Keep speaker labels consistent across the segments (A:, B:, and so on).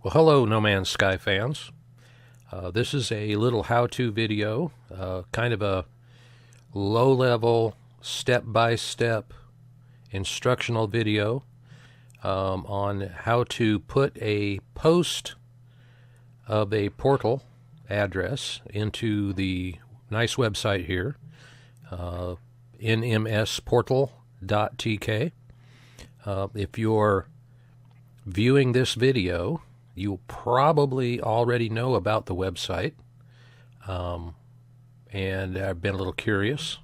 A: Well, hello, No Man's Sky fans. This is a little how-to video, kind of a low-level, step-by-step instructional video on how to put a post of a portal address into the nice website here, NMSPortal.tk. If you're viewing this video, you probably already know about the website, and I've been a little curious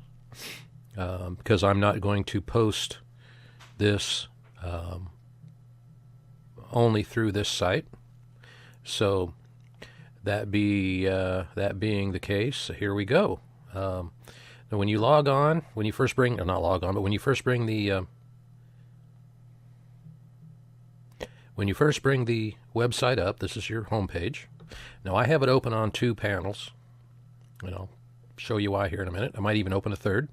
A: because I'm not going to post this only through this site. So that being the case, here we go. Now when you log on, when you first bring, not log on, but when you first bring the website up, this is your home page. Now I have it open on two panels, and I'll show you why here in a minute. I might even open a third.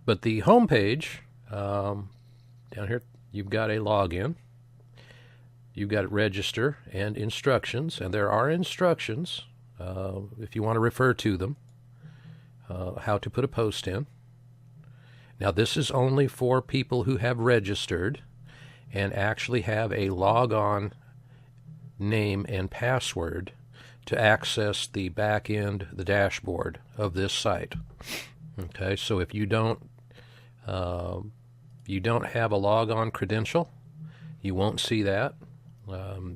A: But the home page, down here, you've got a login. You've got register and instructions, and there are instructions, if you want to refer to them, how to put a post in. Now this is only for people who have registered and actually have a logon name and password to access the back end, the dashboard of this site. Okay, so if you don't have a logon credential, you won't see that.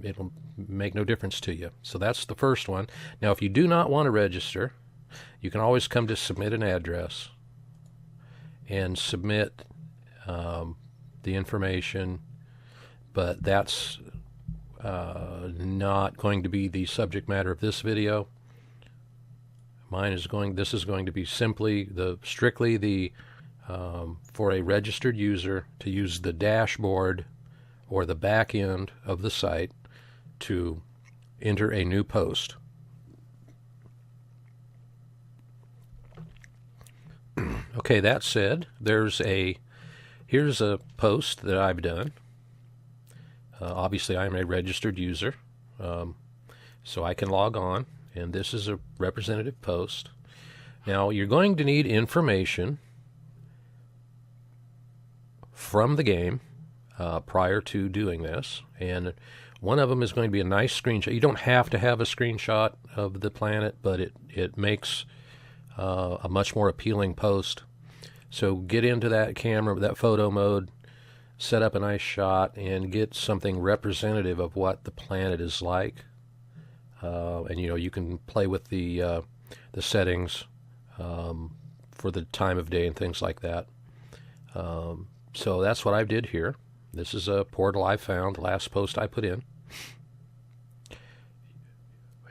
A: It'll make no difference to you. So that's the first one. Now, if you do not want to register, you can always come to submit an address and submit the information, but that's not going to be the subject matter of this video. This is going to be simply strictly the for a registered user to use the dashboard or the back end of the site to enter a new post. Okay, that said, here's a post that I've done. Obviously, I'm a registered user, so I can log on, and this is a representative post. Now, you're going to need information from the game prior to doing this, and one of them is going to be a nice screenshot. You don't have to have a screenshot of the planet, but it makes a much more appealing post. So get into that camera, that photo mode, set up a nice shot, and get something representative of what the planet is like. And you can play with the settings for the time of day and things like that. So that's what I did here. This is a portal I found, last post I put in.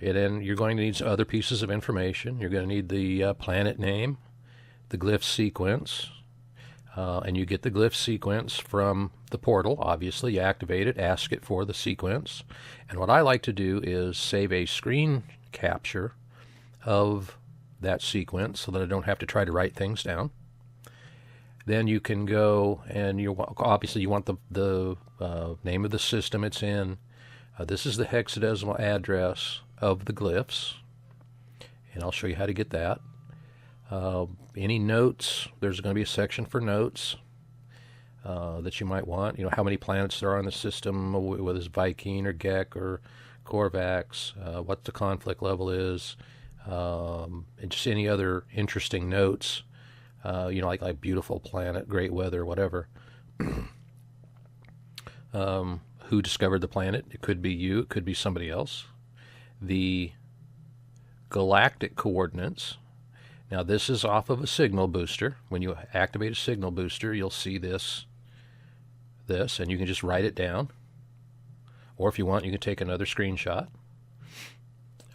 A: And then you're going to need some other pieces of information. You're going to need the planet name, the glyph sequence, and you get the glyph sequence from the portal. Obviously, you activate it, ask it for the sequence. And what I like to do is save a screen capture of that sequence so that I don't have to try to write things down. Then you can go and obviously you want the name of the system it's in. This is the hexadecimal address of the glyphs, and I'll show you how to get that. Any notes, there's going to be a section for notes that you might want. How many planets there are in the system, whether it's Viking or Gek or Corvax, what the conflict level is, and just any other interesting notes. Like beautiful planet, great weather, whatever. Who discovered the planet? It could be you, it could be somebody else. The galactic coordinates. Now this is off of a signal booster. When you activate a signal booster, you'll see this, and you can just write it down. Or if you want, you can take another screenshot.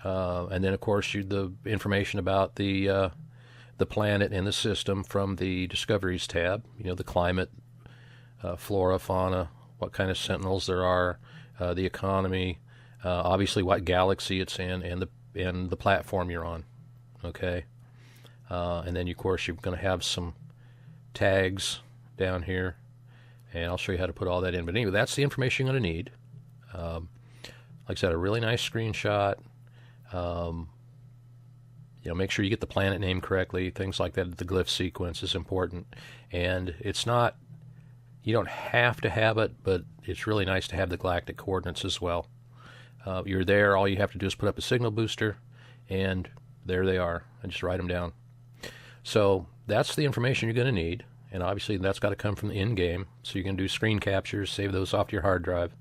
A: And then, of course, the information about the planet and the system from the Discoveries tab. The climate, flora, fauna, what kind of sentinels there are, the economy, obviously what galaxy it's in, and the platform you're on. Okay, and then of course you're going to have some tags down here, and I'll show you how to put all that in. But anyway, that's the information you're going to need. like I said, a really nice screenshot. Make sure you get the planet name correctly, things like that. The glyph sequence is important. And it's not, you don't have to have it, but it's really nice to have the galactic coordinates as well. You're there, all you have to do is put up a signal booster, and there they are. And just write them down. So that's the information you're going to need. And obviously that's got to come from the in-game. So you can do screen captures, save those off to your hard drive,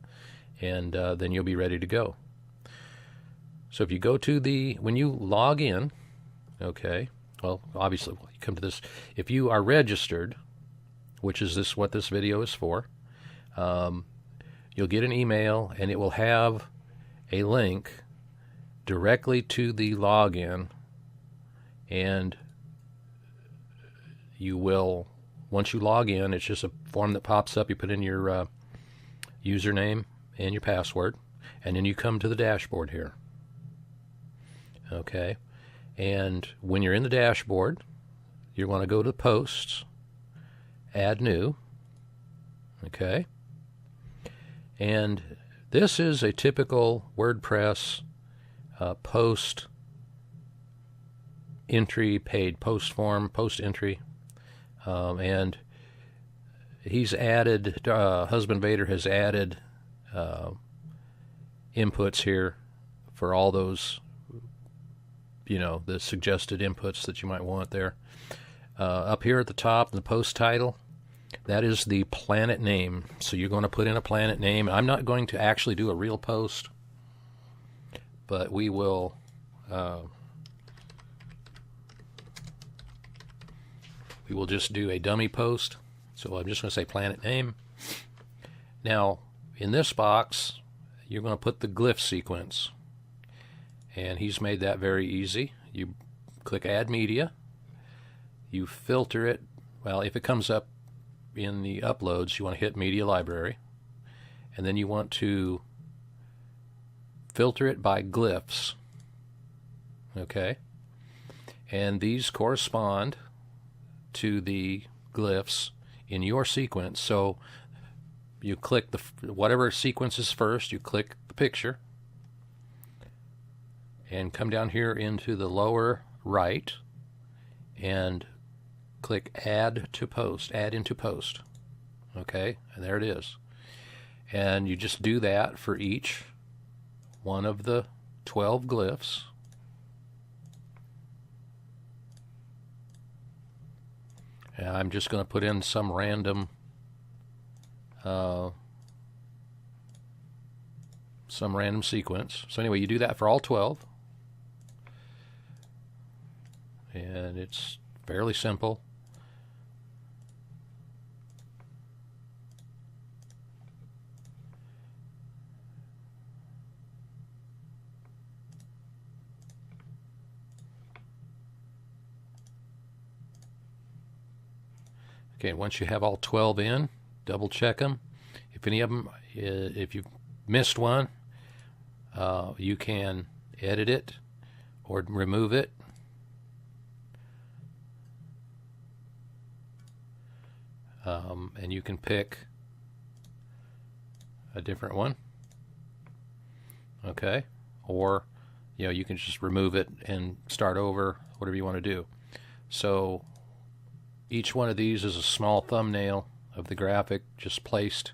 A: and then you'll be ready to go. So if you go to when you log in, okay, well, obviously, you come to this. If you are registered, which is what this video is for, you'll get an email, and it will have a link directly to the login, and you will, once you log in, it's just a form that pops up. You put in your username and your password, and then you come to the dashboard here. Okay, and when you're in the dashboard, you want to go to Posts, Add New. Okay, and this is a typical WordPress post entry, paid post form, post entry, and he's added, Husband Vader has added inputs here for all those, the suggested inputs that you might want there. Up here at the top, the post title, that is the planet name. So you're going to put in a planet name. I'm not going to actually do a real post, but we will just do a dummy post. So I'm just going to say planet name. Now, in this box, you're going to put the glyph sequence. And he's made that very easy. You click Add Media. You filter it. Well, if it comes up in the uploads, you want to hit Media Library. And then you want to filter it by glyphs. Okay? And these correspond to the glyphs in your sequence. So you click whatever sequence is first, you click the picture, and come down here into the lower right and click Add to Post, Add into Post. Okay, and there it is. And you just do that for each one of the 12 glyphs. And I'm just going to put in some random sequence. So anyway, you do that for all 12. And it's fairly simple. Okay, once you have all 12 in, double check them. If any of them, if you've missed one, you can edit it or remove it. And you can pick a different one. Okay, or you can just remove it and start over, whatever you want to do. So each one of these is a small thumbnail of the graphic just placed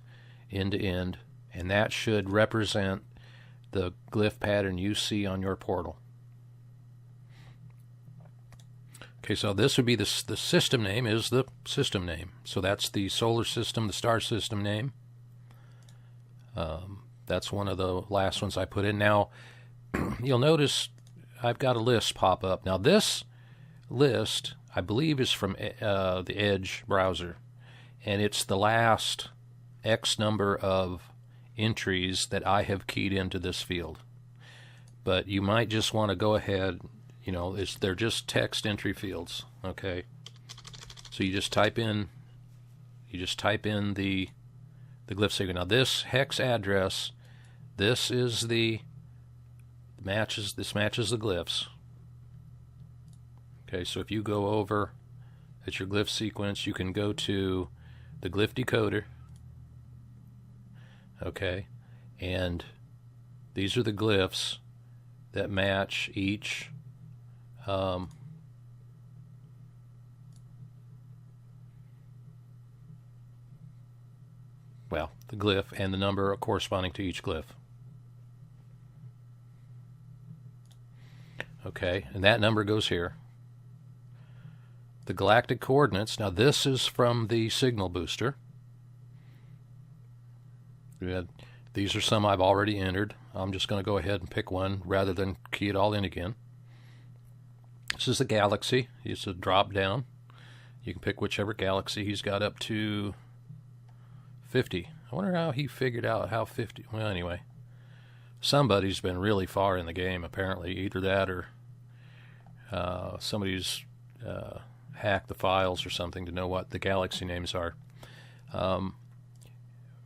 A: end to end, and that should represent the glyph pattern you see on your portal. Okay, so this would be the system name is the system name. So that's the solar system, the star system name. That's one of the last ones I put in. Now, you'll notice I've got a list pop up. Now, this list, I believe, is from the Edge browser, and it's the last X number of entries that I have keyed into this field. But you might just want to go ahead, they're just text entry fields, okay? So you just type in the glyph sequence. Now this hex address, this matches the glyphs. Okay, so if you go over at your glyph sequence, you can go to the glyph decoder, okay, and These are the glyphs that match each well, the glyph and the number corresponding to each glyph. Okay, and that number goes here. The galactic coordinates, now this is from the signal booster. These are some I've already entered. I'm just going to go ahead and pick one rather than key it all in again. This is the galaxy. It's a drop down. You can pick whichever galaxy. He's got up to 50. I wonder how he figured out how 50. Well, anyway, somebody's been really far in the game, apparently. Either that or somebody's hacked the files or something to know what the galaxy names are.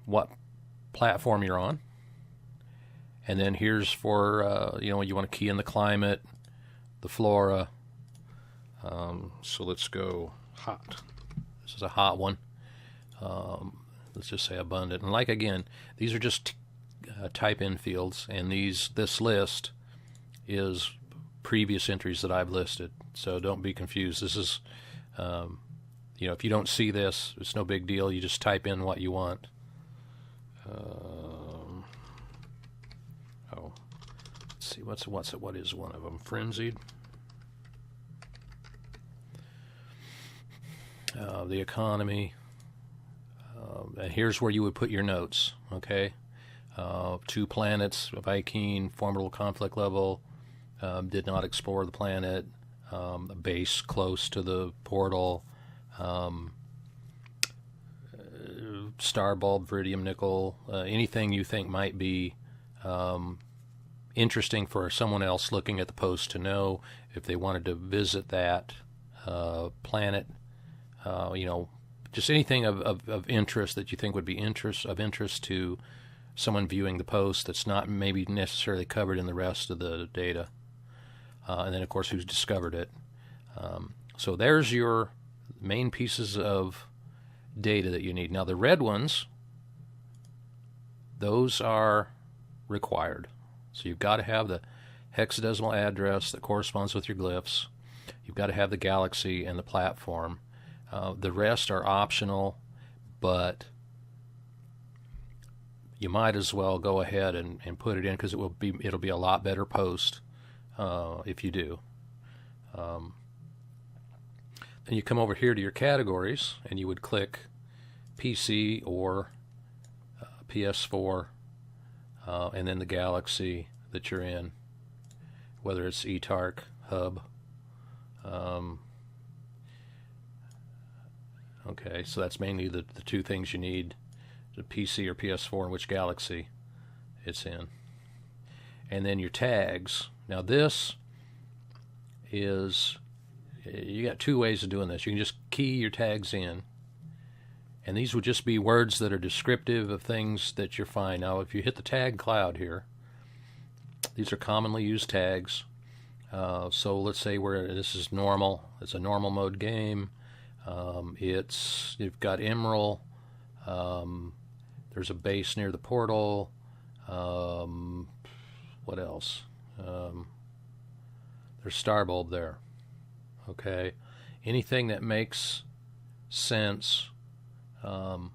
A: What platform you're on. And then here's for, you want to key in the climate, the flora. So let's go hot. This is a hot one. Let's just say abundant. And like again, these are just type in fields, and this list is previous entries that I've listed. So don't be confused. This is, if you don't see this, it's no big deal. You just type in what you want. Let's see, what is one of them? Frenzied. The economy. And here's where you would put your notes, okay? 2 planets, Viking, formidable conflict level, did not explore the planet, a base close to the portal, star bulb, viridium, nickel, anything you think might be interesting for someone else looking at the post to know if they wanted to visit that planet, just anything of interest that you think would be of interest to someone viewing the post that's not maybe necessarily covered in the rest of the data. And then, of course, who's discovered it. So there's your main pieces of data that you need. Now, the red ones, those are required. So you've got to have the hexadecimal address that corresponds with your glyphs. You've got to have the galaxy and the platform. The rest are optional, but you might as well go ahead and put it in, because it'll be a lot better post if you do. Then you come over here to your categories, and you would click PC or PS4, and then the galaxy that you're in, whether it's eTark, Hub. Okay, so that's mainly the 2 things you need, the PC or PS4 and which galaxy it's in. And then your tags. Now this is, you got 2 ways of doing this. You can just key your tags in, and these would just be words that are descriptive of things that you're finding. Now if you hit the tag cloud here, these are commonly used tags. So let's say this is normal. It's a normal mode game. You've got Emerald. There's a base near the portal. What else? There's Starbulb there. Okay. Anything that makes sense. That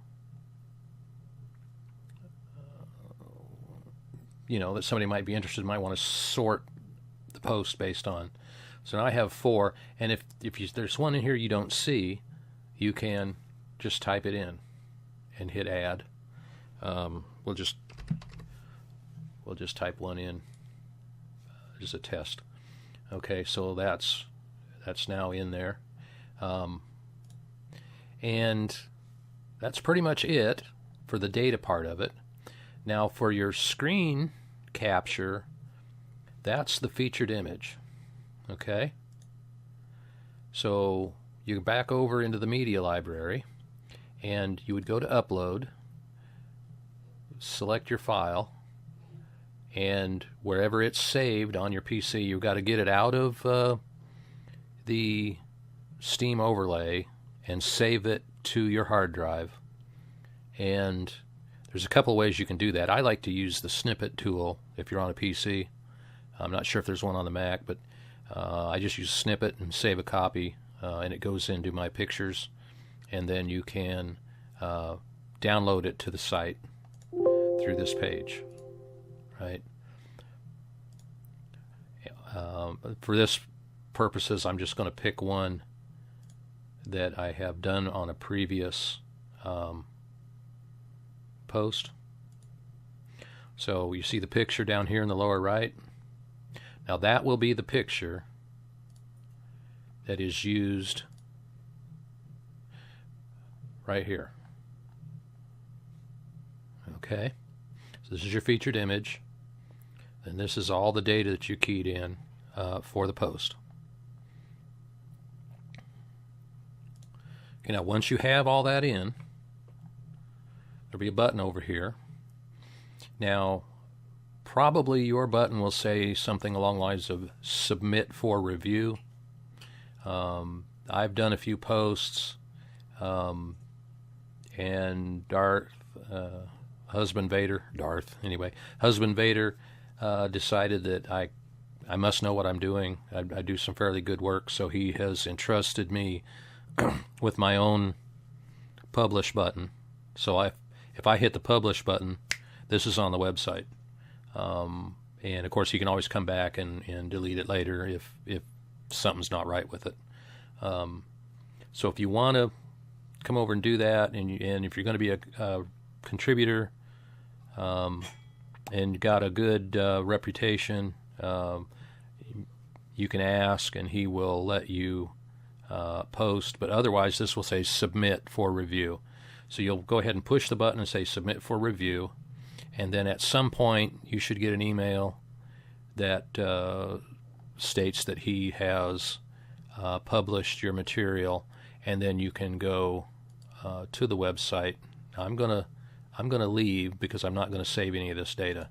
A: somebody might be interested, might want to sort the post based on. So now I have 4, and if there's one in here you don't see, you can just type it in and hit add. We'll just type one in, just a test. Okay, so that's now in there, and that's pretty much it for the data part of it. Now for your screen capture, that's the featured image. Okay, so you back over into the media library, and you would go to upload, select your file, and wherever it's saved on your PC, you've got to get it out of the Steam overlay and save it to your hard drive. And There's a couple ways you can do that. I like to use the snippet tool if you're on a PC. I'm not sure if there's one on the Mac, but I just use snippet and save a copy, and it goes into my pictures, and then you can download it to the site through this page, right? For this purposes, I'm just going to pick one that I have done on a previous post. So you see the picture down here in the lower right. Now that will be the picture that is used right here. Okay, so this is your featured image, and this is all the data that you keyed in for the post. Okay, now once you have all that in, there'll be a button over here. Now, probably your button will say something along the lines of submit for review. I've done a few posts, and Husband Vader decided that I must know what I'm doing. I do some fairly good work, so he has entrusted me with my own publish button. So if I hit the publish button, this is on the website. And of course you can always come back and delete it later if something's not right with it. So if you want to come over and do that, and if you're going to be a contributor, and got a good reputation, you can ask and he will let you post, but otherwise this will say submit for review. So you'll go ahead and push the button and say submit for review, and then at some point you should get an email that states that he has published your material, and then you can go to the website. Now, I'm gonna leave because I'm not going to save any of this data.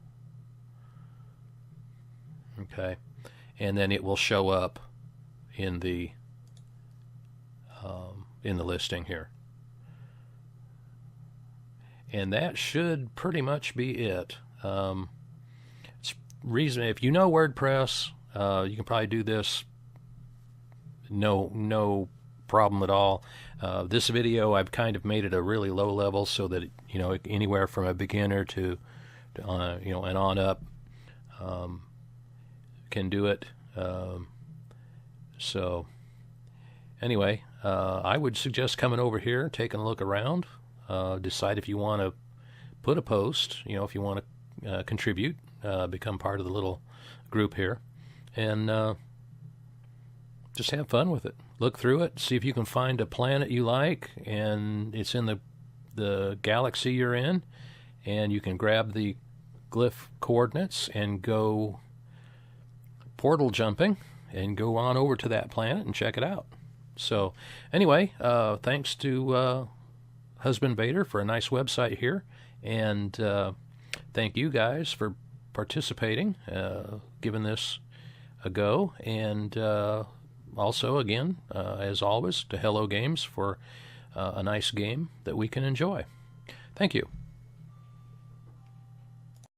A: Okay, and then it will show up in the listing here, and that should pretty much be it. It's reason if you know WordPress, you can probably do this. No problem at all. This video, I've kind of made it a really low level so that anywhere from a beginner to and on up can do it. So anyway, I would suggest coming over here, taking a look around, decide if you want to put a post, if you want to contribute, become part of the little group here, and just have fun with it. Look through it, see if you can find a planet you like, and it's in the galaxy you're in, and you can grab the glyph coordinates and go portal jumping and go on over to that planet and check it out. So anyway, thanks to Husband Vader for a nice website here, and thank you guys for participating, giving this a go, and also, again, as always, to Hello Games for a nice game that we can enjoy. Thank you.